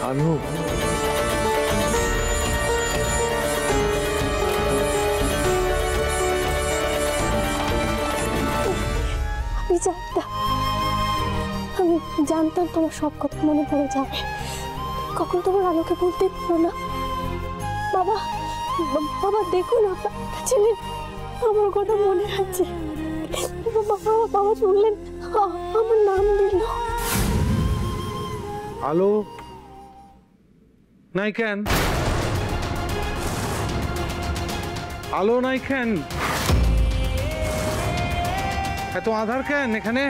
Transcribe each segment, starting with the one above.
আনু, আমি জানতাম তোমার সব কথা মনে পড়ে যাবে, কখন তোমার আলোকে বলতে পারো না। বাবা বাবা দেখুন, আপনার ছেলে আমার কথা মনে আছে। বাবা শুনলেন আমার নাম দিল। আলো নাই কেন? আলো নাই কেন? এত আধার কেন এখানে?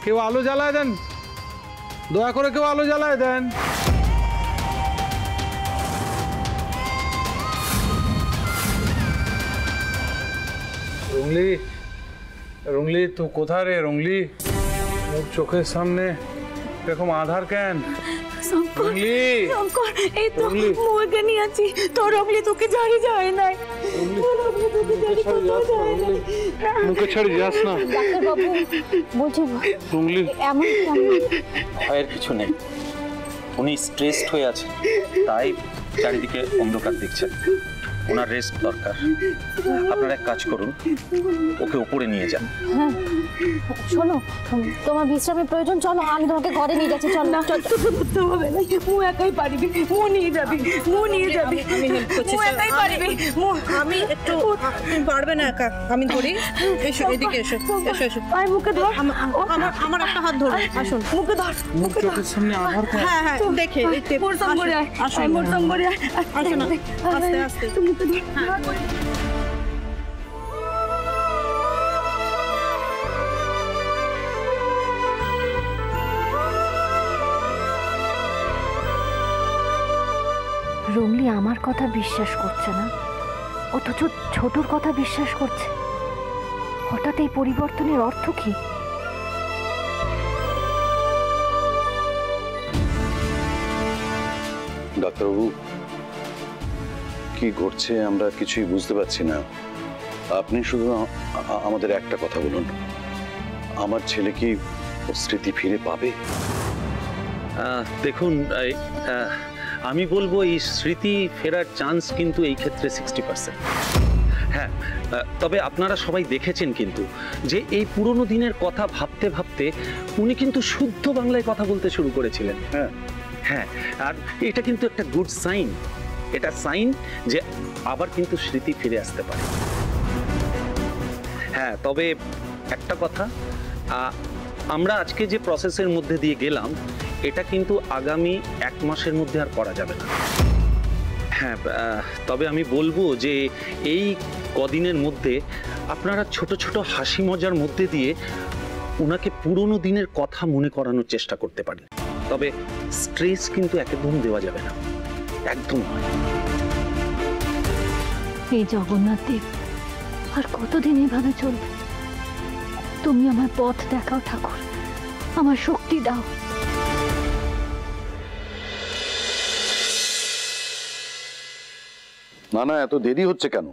কেউ আলো জ্বালায় দেন, দয়া করে কেউ আলো জ্বালায় দেন। রুংলি, রুংলি তুই কোথায় রে? রুংলি, মোর চোখের সামনে এরকম আধার কেন? রুংলি, এই তো মুখে নিয়ে আছি, তোর রুংলি তোকে ছাড়ি যায় নাই। মুখে ছাড়ি যাস না ডাক্তার বাবু, বলছি রুংলি এমন ভয়ের কিছু নেই, উনি স্ট্রেসড হয়ে আছেন, তাই চারিদিকে অন্ধকার দেখছেন। ওনার রেস্ট দরকার। আপনারা এক কাজ করুন, ওকে উপরে নিয়ে যান। হ্যাঁ শোনো, তোমার বিশ্রামের প্রয়োজন, চলো আমি তোমাকে ঘরে নিয়ে যাচ্ছি। চল না, করতে হবে না, মু একাই পারবি, মু নিয়ে যাবি, মু নিয়ে যাবি। আমি হেল্প করছি, একাই পারবি। আমি একটু, তুমি পারবে না একা, আমি ধরি। এসো এদিকে, এসো এসো এসো। আয় মুখে ধর, আমার একটা হাত ধরুন, আসুন। মুখে ধর। মুখ চোখের সামনে আধার কেন? হ্যাঁ হ্যাঁ দেখে, মোর সঙ্গে আয়, আসুন মোর সঙ্গে আয়। আসুন, আস্তে আস্তে। তুমি মুখে ধর। রুংলি আমার কথা বিশ্বাস করছে না, অথচ ছোটর কথা বিশ্বাস করছে। হঠাৎ এই পরিবর্তনের অর্থ কি? ডাক্তারবাবু, কি ঘটছে আমরা কিছুই বুঝতে পারছি না। আপনি শুধু আমাদের একটা কথা বলুন, আমার ছেলে কি স্মৃতি ফিরে পাবে? দেখুন, আমি বলবো এই স্মৃতি ফেরার চান্স কিন্তু এই ক্ষেত্রে 60%। হ্যাঁ, তবে আপনারা সবাই দেখেছেন কিন্তু যে এই পুরনো দিনের কথা ভাবতে ভাবতে উনি কিন্তু শুদ্ধ বাংলায় কথা বলতে শুরু করেছিলেন। হ্যাঁ হ্যাঁ, আর এটা কিন্তু একটা গুড সাইন। এটা সাইন যে আবার কিন্তু স্মৃতি ফিরে আসতে পারে। হ্যাঁ, তবে একটা কথা, আমরা আজকে যে প্রসেসের মধ্যে দিয়ে গেলাম, এটা কিন্তু আগামী 1 মাসের মধ্যে আর করা যাবে না। হ্যাঁ, তবে আমি বলবো যে এই কদিনের মধ্যে আপনারা ছোট ছোট হাসি মজার মধ্যে দিয়ে ওনাকে পুরনো দিনের কথা মনে করানোর চেষ্টা করতে পারেন। তবে স্ট্রেস কিন্তু একদম দেওয়া যাবে না, একদম নয়। এই জগন্নাথ দেব আর কতদিন এভাবে চলবে? তুমি আমার পথ দেখাও ঠাকুর, আমার শক্তি দাও। না না, এত দেরি হচ্ছে কেন?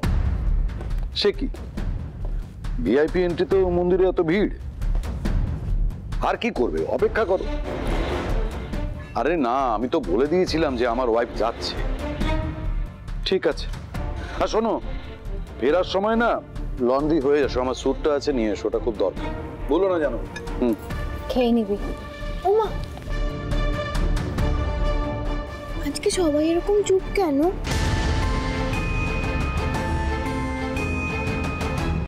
সে কি ভিআইপি এন্ট্রি, তো মন্দিরে এত ভিড়, আর কি করবে? অপেক্ষা করো। আরে না, আমি তো বলে দিয়েছিলাম যে আমার ওয়াইফ যাচ্ছে। ঠিক আছে, আর শোনো, ফেরার সময় না লন্ড্রি হয়ে যাসো, আমার স্যুটটা আছে নিয়ে এসো, ওটা খুব দরকার। বলো না জানো? খেয়ে নিবি। ওমা, আজকে সবাই এরকম চুপ কেন?